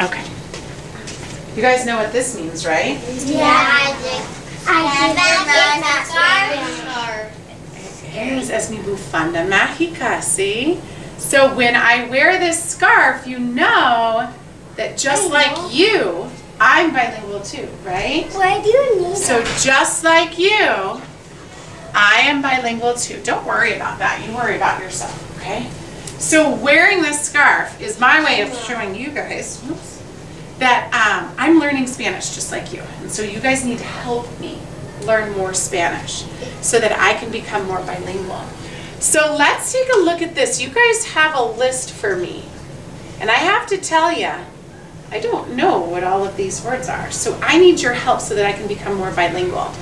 Okay. You guys know what this means, right? Yeah. Es mi bufanda mágica, see? So when I wear this scarf, you know that just like you, I'm bilingual too, right? Why do you need So just like you, I am bilingual too. Don't worry about that. You worry about yourself, okay? So wearing this scarf is my way of showing you guys that I'm learning Spanish just like you. And so you guys need to help me learn more Spanish so that I can become more bilingual. So let's take a look at this. You guys have a list for me. And I have to tell you, I don't know what all of these words are. So I need your help so that I can become more bilingual.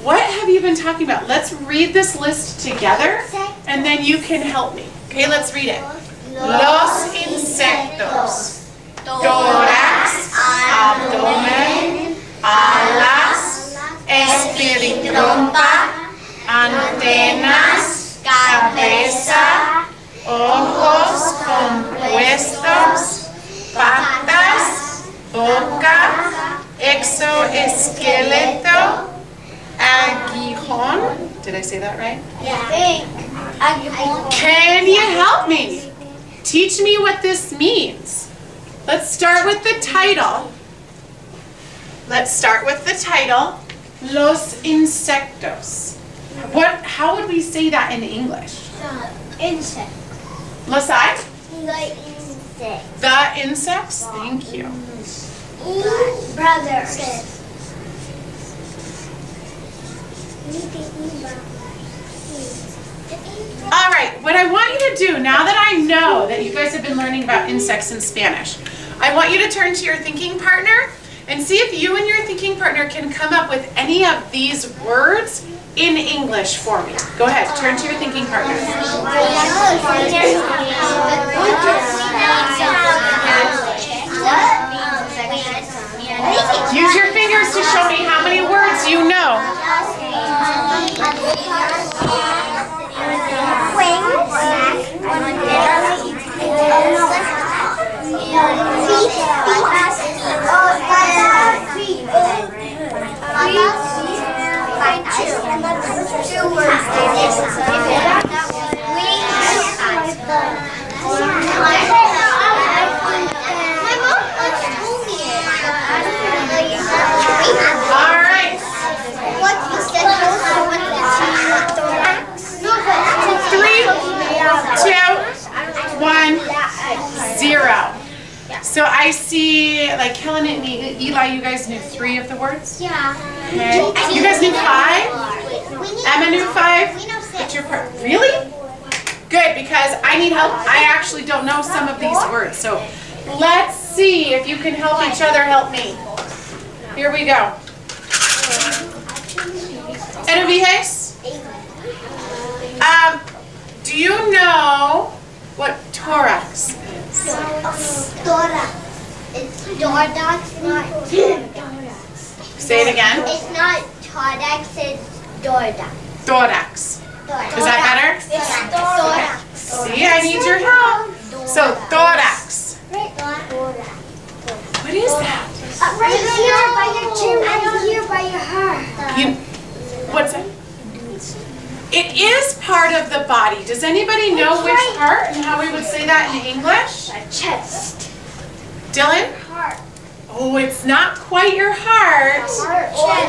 What have you been talking about? Let's read this list together and then you can help me. Okay, let's read it. Los insectos. Tórax, abdomen, alas, espiritrompa, antenas, cabeza, ojos compuestos, patas, boca, exoesqueleto, aguijón. Did I say that right? Yeah. Can you help me? Teach me what this means. Let's start with the title. Los insectos. How would we say that in English? Insect. Los I? The insect. The insects? Thank you. Brothers. All right, what I want you to do, now that I know that you guys have been learning about insects in Spanish, I want you to turn to your thinking partner and see if you and your thinking partner can come up with any of these words in English for me. Go ahead, turn to your thinking partner. Use your fingers to show me how many words you know. All right. 3, 2, 1, 0. So I see, like Helen and Eli, you guys knew 3 of the words? Yeah. Okay. You guys knew 5? Emma knew 5? But your part, really? Good, because I need help. I actually don't know some of these words. So let's see if you can help each other help me. Here we go. Enuviges? Do you know what thorax is? Thorax. It's thorax, not thorax. Say it again. It's not thorax, it's thorax. Thorax. Is that better? It's thorax. See, I need your help. So, thorax. What is that? Right here by your chin, right here by your heart. What's that? It is part of the body. Does anybody know which part and how we would say that in English? Chest. Dylan? Heart. Oh, it's not quite your heart.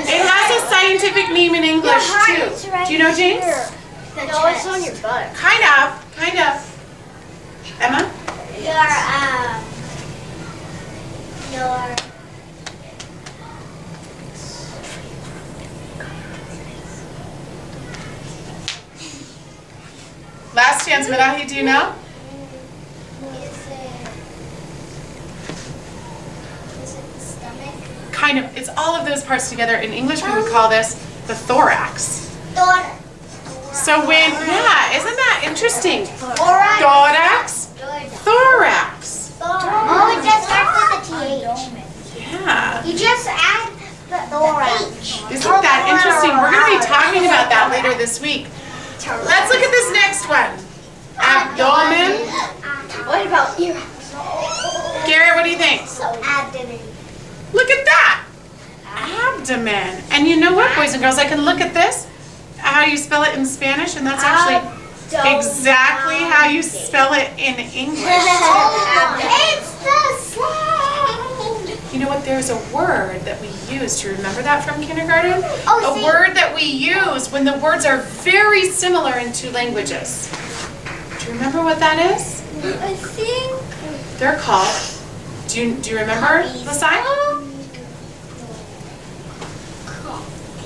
It has a scientific name in English too. Do you know, James? No, it's on your butt. Kind of. Emma? Your Last chance, Mirahi, do you know? Is it stomach? Kind of. It's all of those parts together. In English, we would call this the thorax. Thorax. So when, yeah, isn't that interesting? Thorax. Thorax. Oh, it just starts with a TH. Yeah. You just add the thorax. Isn't that interesting? We're going to be talking about that later this week. Let's look at this next one. Abdomen. What about you? Garrett, what do you think? abdomen. And you know what, boys and girls? I can look at this. How do you spell it in Spanish? And that's actually exactly how you spell it in English. It's the sound. You know what? There's a word that we use. Do you remember that from kindergarten? Oh, A word that we use when the words are very similar in two languages. Do you remember what that is? I think. They're called. Do you remember the sign?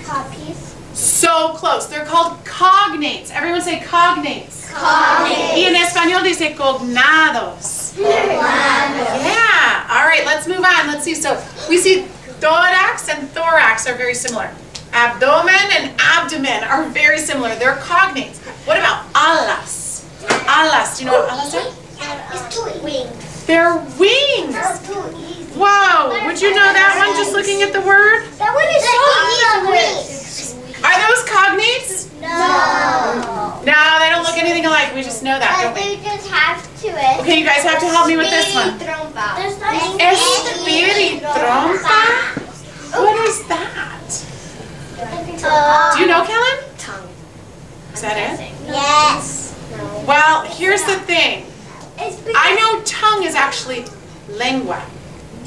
Copies. So close. They're called cognates. Everyone say cognates. Y en español dice cognados. Yeah. All right, let's move on. Let's see. So we see thorax and thorax are very similar. Abdomen and abdomen are very similar. They're cognates. What about alas? Alas. Do you know what alas are? It's two wings. They're wings. Whoa. Would you know that one just looking at the word? That one is so easy. Are those cognates? No. No, they don't look anything alike. We just know that, don't we? They just have to it. Okay, you guys have to help me with this one. Espiritrompa? What is that? Do you know, Kellen? Tongue. Is that it? Yes. Well, here's the thing. I know tongue is actually lengua.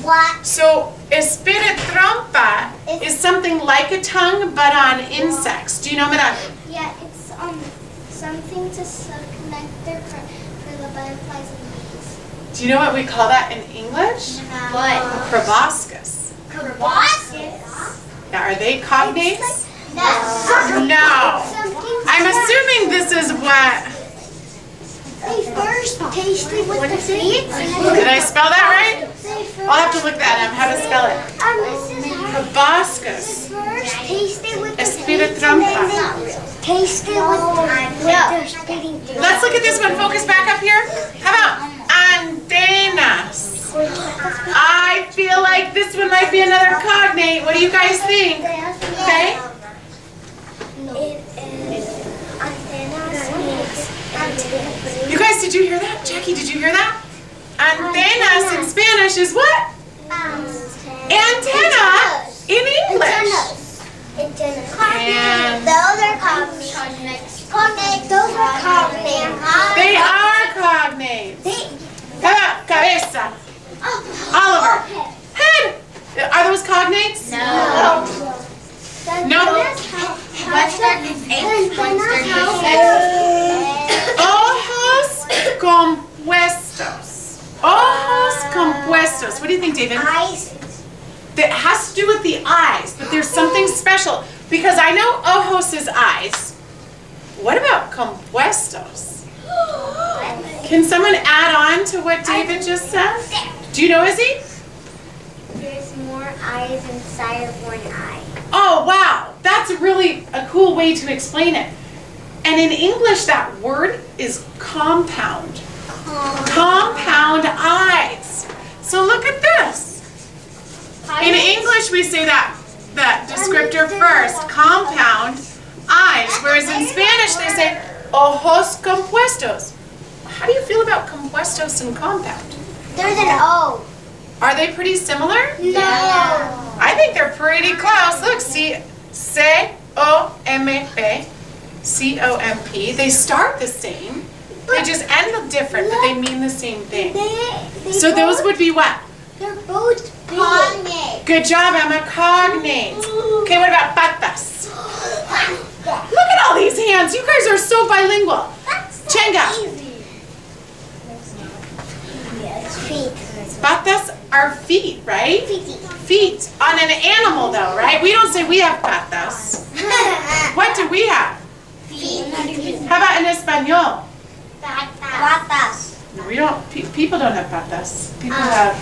What? So, espiritrompa is something like a tongue, but on insects. Do you know, Miranda? Yeah, it's something to suck nectar for the butterflies and bees. Do you know what we call that in English? What? Proboscis. Proboscis. Now, are they cognates? No. I'm assuming this is what... They first tasted with the feet. Did I spell that right? I'll have to look that up, how to spell it. Proboscis. First tasted with the Espiritrompa. tasted with their spitting. Let's look at this one. Focus back up here. How about antenas? I feel like this one might be another cognate. What do you guys think? Okay? You guys, did you hear that? Jackie, did you hear that? Antenas in Spanish is what? Antenna in English. And Those are cognates. Those are cognates. they are cognates. How about cabeza? Oliver. Head. Are those cognates? No. No? Ojos compuestos. Ojos compuestos. What do you think, David? Eyes. That has to do with the eyes, but there's something special. Because I know ojos is eyes. What about compuestos? Can someone add on to what David just said? Do you know, Izzy? There's more eyes inside of one eye. Oh, wow. That's really a cool way to explain it. And in English, that word is compound. Compound eyes. So look at this. In English, we say that descriptor first, compound eyes, whereas in Spanish, they say ojos compuestos. How do you feel about compuestos and compound? There's an O. Are they pretty similar? No. I think they're pretty close. Look, C-O-M-P, C-O-M-P. They start the same. They just end different, but they mean the same thing. So those would be what? They're both cognates. Good job, Emma. Cognates. Okay, what about patas? Look at all these hands. You guys are so bilingual. Chenga. Yes, feet. Patas are feet, right? Feet. On an animal, though, right? We don't say we have patas. What do we have? Feet. How about in Espanol? Patas. We don't. People don't have patas. People have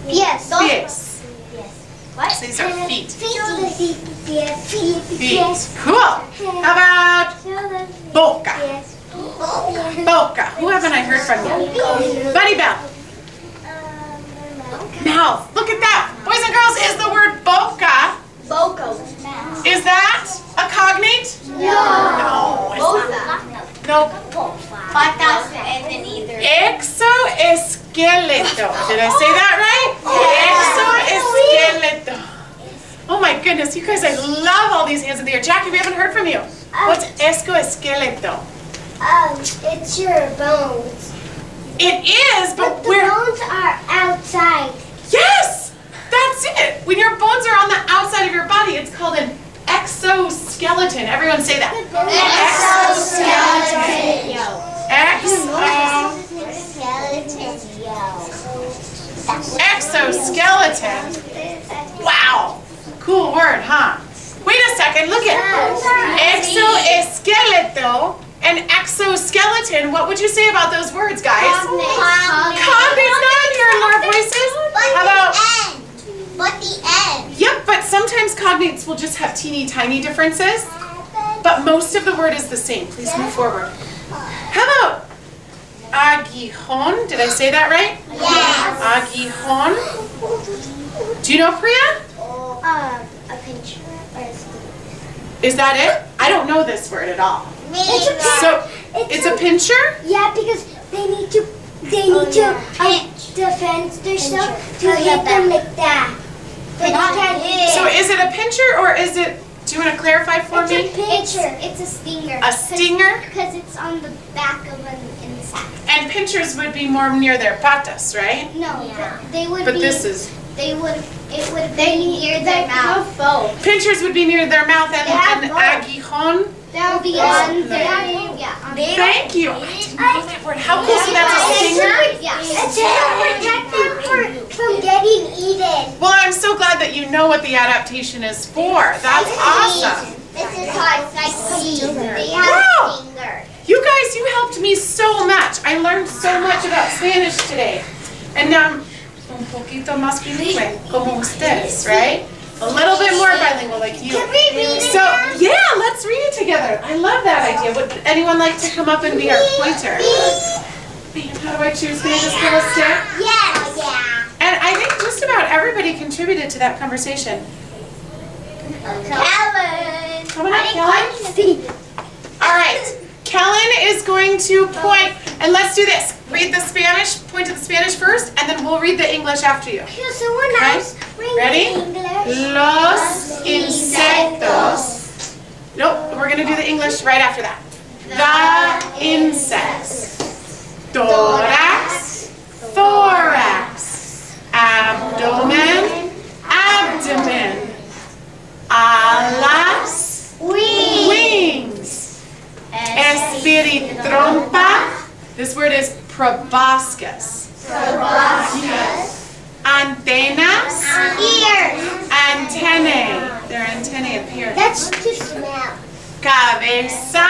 Yes. pies. What? So these are feet. Feet. Feet. Cool. How about boca? Boca. Who haven't I heard from yet? Buddy Bell. Mouth. Look at that. Boys and girls, is the word boca, is that a cognate? No, it's not. No. Exoesqueleto. Did I say that right? Exoesqueleto. Oh my my goodness, you guys, I love all these hands in the air. Jackie, we haven't heard from you. What's exoskeleto? It's your bones. It is, but the where? bones are outside. Yes, that's it. When your bones are on the outside of your body, it's called an exoskeleton. Everyone say that. Exoskeleton. Wow. Cool word, huh? Wait a second. Look at exoskeleto and exoskeleton. What would you say about those words, guys? Cognates. Not here in our voices. How about? But the end. Yep, but sometimes cognates will just have teeny tiny differences. But most of the word is the same. Please move forward. How about aguijón? Did I say that right? Yes. Aguijón. Do you know, Priya? A pincher or a stinger. Is that it? I don't know this word at all. It's a So it's a pincher? Yeah, because they need to defend themselves to hit them like that. But they can't hit. So is it a pincher or is it, do you want to clarify for me? It's a pincher. It's a stinger. A stinger? Because it's on the back of an insect. And pinchers would be more near their patas, right? No, they would But be. this is, It would be near their mouth. Both. pinchers would be near their mouth and have both. aguijón. They'll be on their. Yeah. On their. Thank you. I didn't know that word. How cool, so that's a stinger? Yeah. It's to protect them from getting eaten. Well, I'm so glad that you know what the adaptation is for. That's awesome. This is how it's like teeth. They Wow. have fingers. You guys, you helped me so much. I learned so much about Spanish today. And un poquito más bilingüe, como ustedes, right? A little bit more bilingual like you. Can we read it So, now? yeah, let's read it together. I love that idea. Would anyone like to come up and be our pointer? How do I choose? Can I just pull a stick? Yes. Yeah. And I think just about everybody contributed to that conversation. Kellen. Come on up, Kellen. All right. Kellen is going to point, and let's do this. Read the Spanish, point to the Spanish first, and then we'll read the English after you. Here's someone else. Ready? Los insectos. Nope, we're going to do the English right after that. The insects. Thorax, thorax. Abdomen, abdomen. Alas, wings. Espiritrompa. This word is proboscis. Antenas. Ears. Antennae. Their antennae appear. That's to smell. Cabeza.